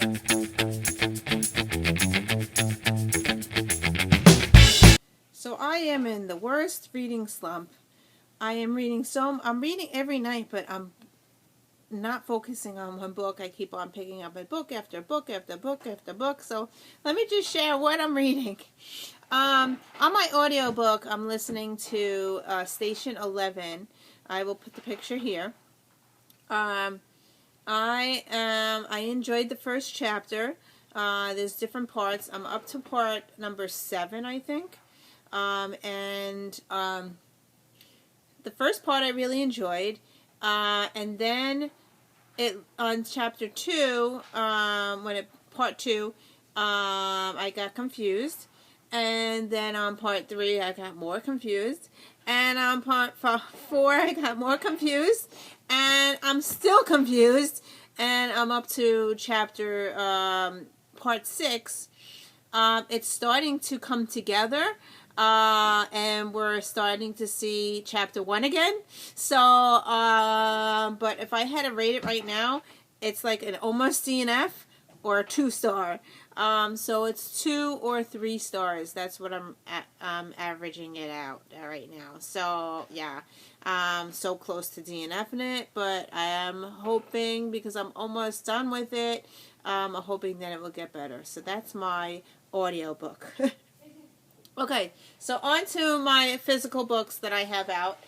So I am in the worst reading slump. I'm reading every night, but I'm not focusing on one book. I keep on picking up a book after book after book after book. So let me just share what I'm reading. On my audiobook, I'm listening to Station 11. I will put the picture here. I enjoyed the first chapter. There's different parts. I'm up to part number 7, I think. The first part I really enjoyed. And then on chapter 2, part 2, I got confused. And then on part 3, I got more confused. And on part 4, I got more confused. And I'm still confused. And I'm up to chapter part 6. It's starting to come together. And we're starting to see chapter 1 again. So, but if I had to rate it right now, it's like an almost DNF or a 2-star. So it's 2 or 3 stars. That's what I'm averaging it out right now. So yeah, so close to DNFing it, but I am hoping, because I'm almost done with it, I'm hoping that it will get better. So that's my audiobook. Okay, so on to my physical books that I have out.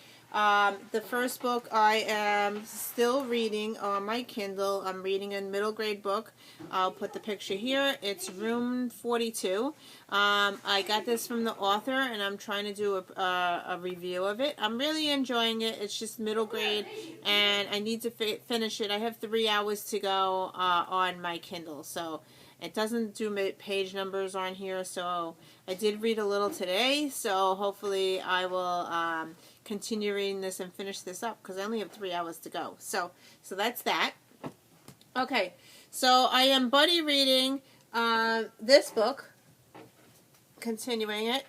The first book I am still reading on my Kindle. I'm reading a middle grade book. I'll put the picture here. It's Room 42. I got this from the author, and I'm trying to do a review of it. I'm really enjoying it. It's just middle grade, and I need to finish it. I have 3 hours to go on my Kindle, so it doesn't do page numbers on here, so I did read a little today, so hopefully I will continue reading this and finish this up, because I only have 3 hours to go. So that's that. Okay, so I am buddy reading this book, continuing it,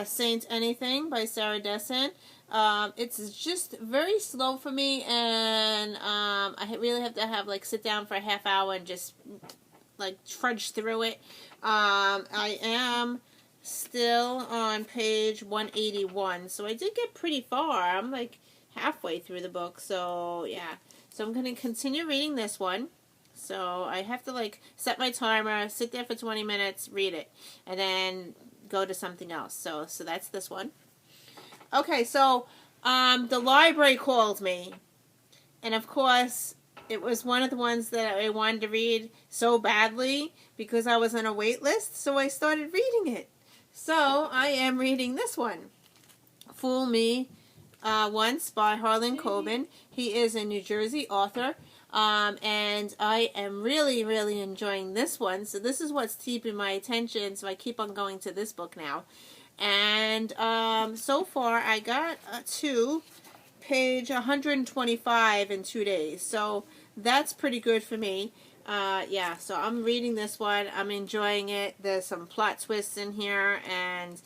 Saint Anything by Sarah Dessen. It's just very slow for me, and I really have to sit down for a half hour and just trudge through it. I am still on page 181, so I did get pretty far. I'm halfway through the book, so yeah. So I'm going to continue reading this one. So I have to set my timer, sit there for 20 minutes, read it, and then go to something else. So that's this one. Okay, so the library called me, and of course it was one of the ones that I wanted to read so badly because I was on a wait list, so I started reading it. So I am reading this one, Fool Me Once by Harlan Coben. He is a New Jersey author, and I am really, really enjoying this one. So this is what's keeping my attention, so I keep on going to this book now. And so far I got to page 125 in 2 days, so that's pretty good for me. Yeah, so I'm reading this one. I'm enjoying it. There's some plot twists in here, and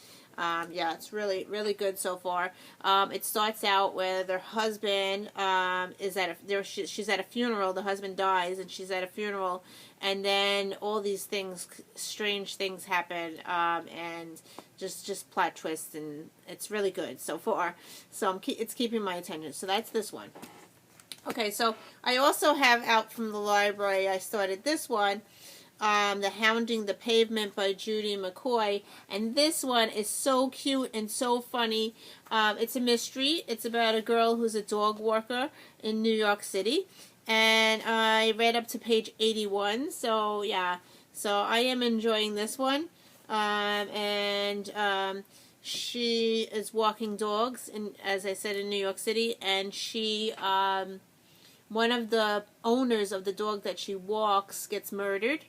yeah, it's really, really good so far. It starts out with her husband she's at a funeral. The husband dies, and she's at a funeral, and then all these strange things happen, and just plot twists, and it's really good so far. So it's keeping my attention. So that's this one. Okay, so I also have out from the library, I started this one, The Hounding the Pavement by Judy McCoy, and this one is so cute and so funny. It's a mystery. It's about a girl who's a dog walker in New York City, and I read up to page 81, so yeah, so I am enjoying this one. She is walking dogs, as I said, in New York City, and she, one of the owners of the dog that she walks, gets murdered,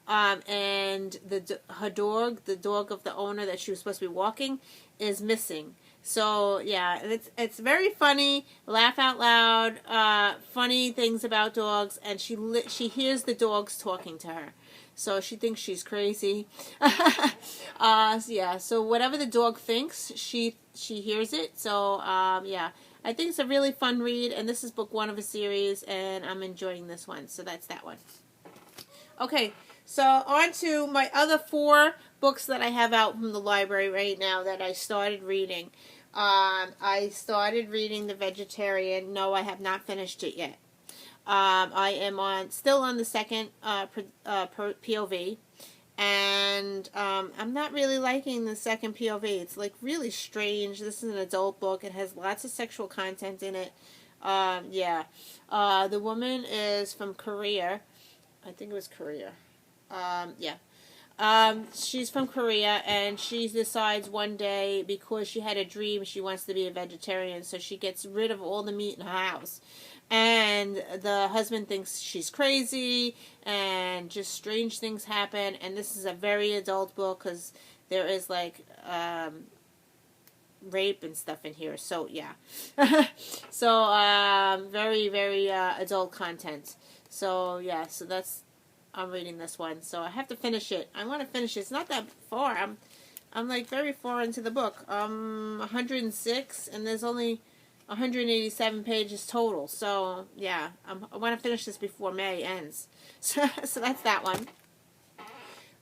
and the dog of the owner that she was supposed to be walking, is missing. So yeah, it's very funny, laugh out loud, funny things about dogs, and she hears the dogs talking to her. So she thinks she's crazy. Yeah, so whatever the dog thinks, she hears it. So, yeah, I think it's a really fun read, and this is book 1 of a series, and I'm enjoying this one. So that's that one. Okay, so on to my other 4 books that I have out from the library right now that I started reading. I started reading The Vegetarian. No, I have not finished it yet. I am still on the second POV, and I'm not really liking the second POV. It's like really strange. This is an adult book. It has lots of sexual content in it. Yeah. The woman is from Korea. I think it was Korea. Yeah. She's from Korea, and she decides one day, because she had a dream, she wants to be a vegetarian, so she gets rid of all the meat in her house. And the husband thinks she's crazy, and just strange things happen. And this is a very adult book, because there is, like, rape and stuff in here. So, yeah. So, very, very adult content. So, yeah, so I'm reading this one, so I have to finish it. I want to finish it. It's not that far. I'm like very far into the book. 106, and there's only 187 pages total. So yeah, I want to finish this before May ends. So that's that one.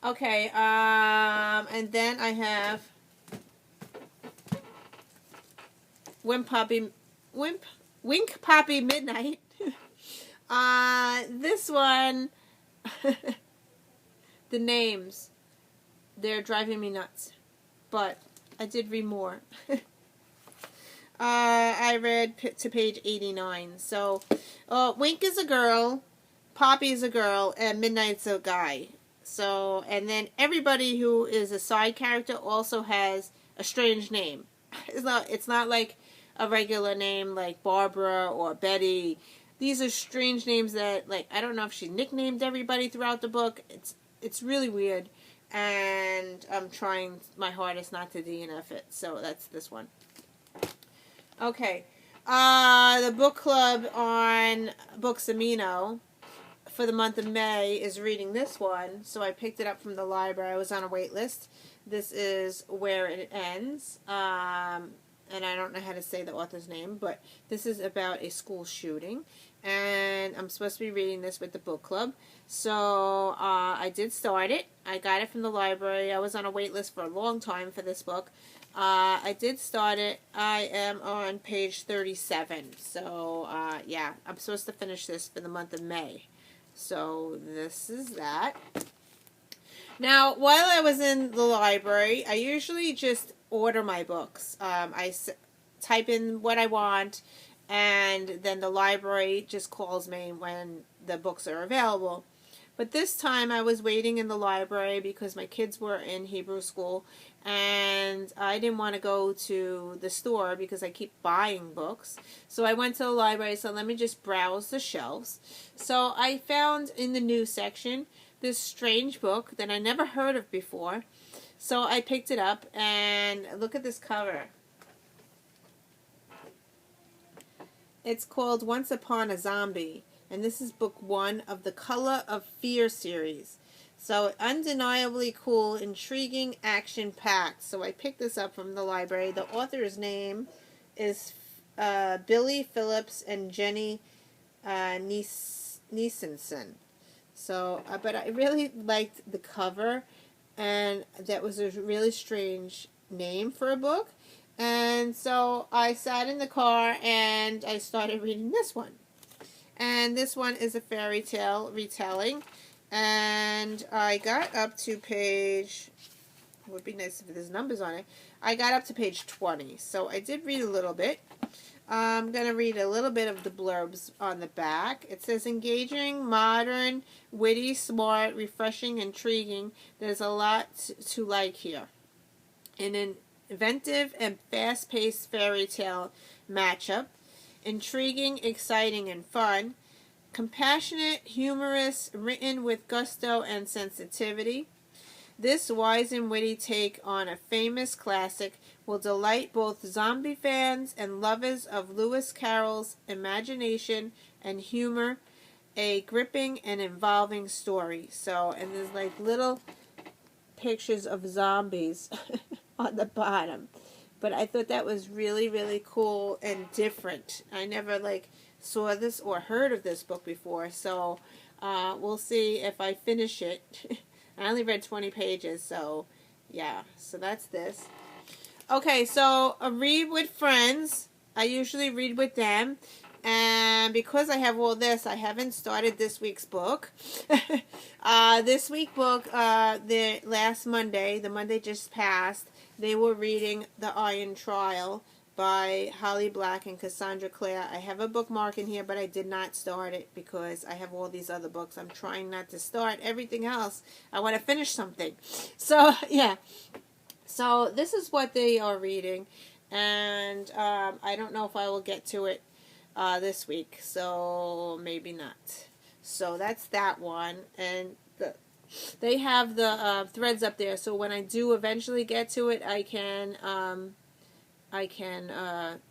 Okay, and then I have Wink Poppy Midnight. This one. The names, they're driving me nuts, but I did read more. I read to page 89. So, Wink is a girl, Poppy is a girl, and Midnight's a guy. So, and then everybody who is a side character also has a strange name. It's not like a regular name like Barbara or Betty. These are strange names that, like, I don't know if she nicknamed everybody throughout the book. It's really weird, and I'm trying my hardest not to DNF it. So that's this one. Okay, the book club on Books Amino for the month of May is reading this one. So I picked it up from the library. I was on a wait list. This is Where It Ends. And I don't know how to say the author's name, but this is about a school shooting, and I'm supposed to be reading this with the book club. So I did start it. I got it from the library. I was on a wait list for a long time for this book. I did start it. I am on page 37. So yeah, I'm supposed to finish this for the month of May. So this is that. Now, while I was in the library, I usually just order my books. I type in what I want, and then the library just calls me when the books are available. But this time I was waiting in the library because my kids were in Hebrew school, and I didn't want to go to the store because I keep buying books. So I went to the library, so let me just browse the shelves. So I found in the news section this strange book that I never heard of before. So I picked it up, and look at this cover. It's called Once Upon a Zombie, and this is book 1 of the Color of Fear series. So undeniably cool, intriguing, action-packed. So I picked this up from the library. The author's name is Billy Phillips and Jenny Niesenson. So, but I really liked the cover, and that was a really strange name for a book. And so I sat in the car and I started reading this one. And this one is a fairy tale retelling. And I got up to page, it would be nice if there's numbers on it. I got up to page 20. So I did read a little bit. I'm going to read a little bit of the blurbs on the back. It says, engaging, modern, witty, smart, refreshing, intriguing. There's a lot to like here. An inventive and fast-paced fairy tale matchup. Intriguing, exciting, and fun. Compassionate, humorous, written with gusto and sensitivity. This wise and witty take on a famous classic will delight both zombie fans and lovers of Lewis Carroll's imagination and humor. A gripping and involving story. So, and there's like little pictures of zombies on the bottom. But I thought that was really, really cool and different. I never like saw this or heard of this book before. So We'll see if I finish it. I only read 20 pages, so yeah. So that's this. Okay, so a read with friends. I usually read with them. And because I have all this, I haven't started this week's book. This week's book, the last Monday, the Monday just passed, they were reading The Iron Trial by Holly Black and Cassandra Clare. I have a bookmark in here, but I did not start it because I have all these other books. I'm trying not to start everything else. I want to finish something. So, yeah. So, this is what they are reading. And I don't know if I will get to it this week, so maybe not. So that's that one, and they have the threads up there. So when I do eventually get to it, I can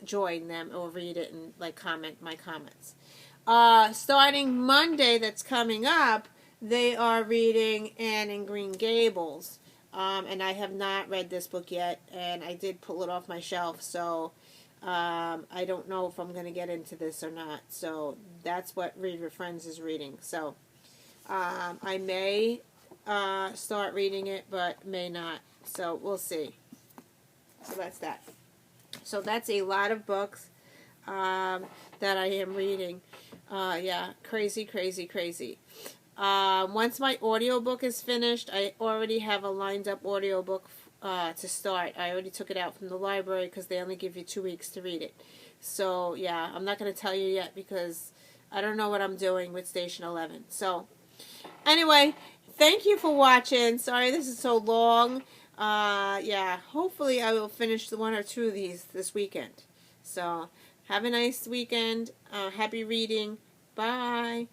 join them or read it and like comment my comments. Starting Monday, that's coming up, they are reading Anne in Green Gables, and I have not read this book yet, and I did pull it off my shelf, so. I don't know if I'm going to get into this or not. So that's what Read with Friends is reading. So I may start reading it, but may not. So we'll see. So that's that. So that's a lot of books that I am reading. Yeah, crazy, crazy, crazy. Once my audiobook is finished, I already have a lined up audiobook to start. I already took it out from the library because they only give you 2 weeks to read it. So, yeah, I'm not going to tell you yet because I don't know what I'm doing with Station 11. So, anyway, thank you for watching. Sorry this is so long. Yeah, hopefully I will finish the 1 or 2 of these this weekend. So, have a nice weekend. Happy reading. Bye.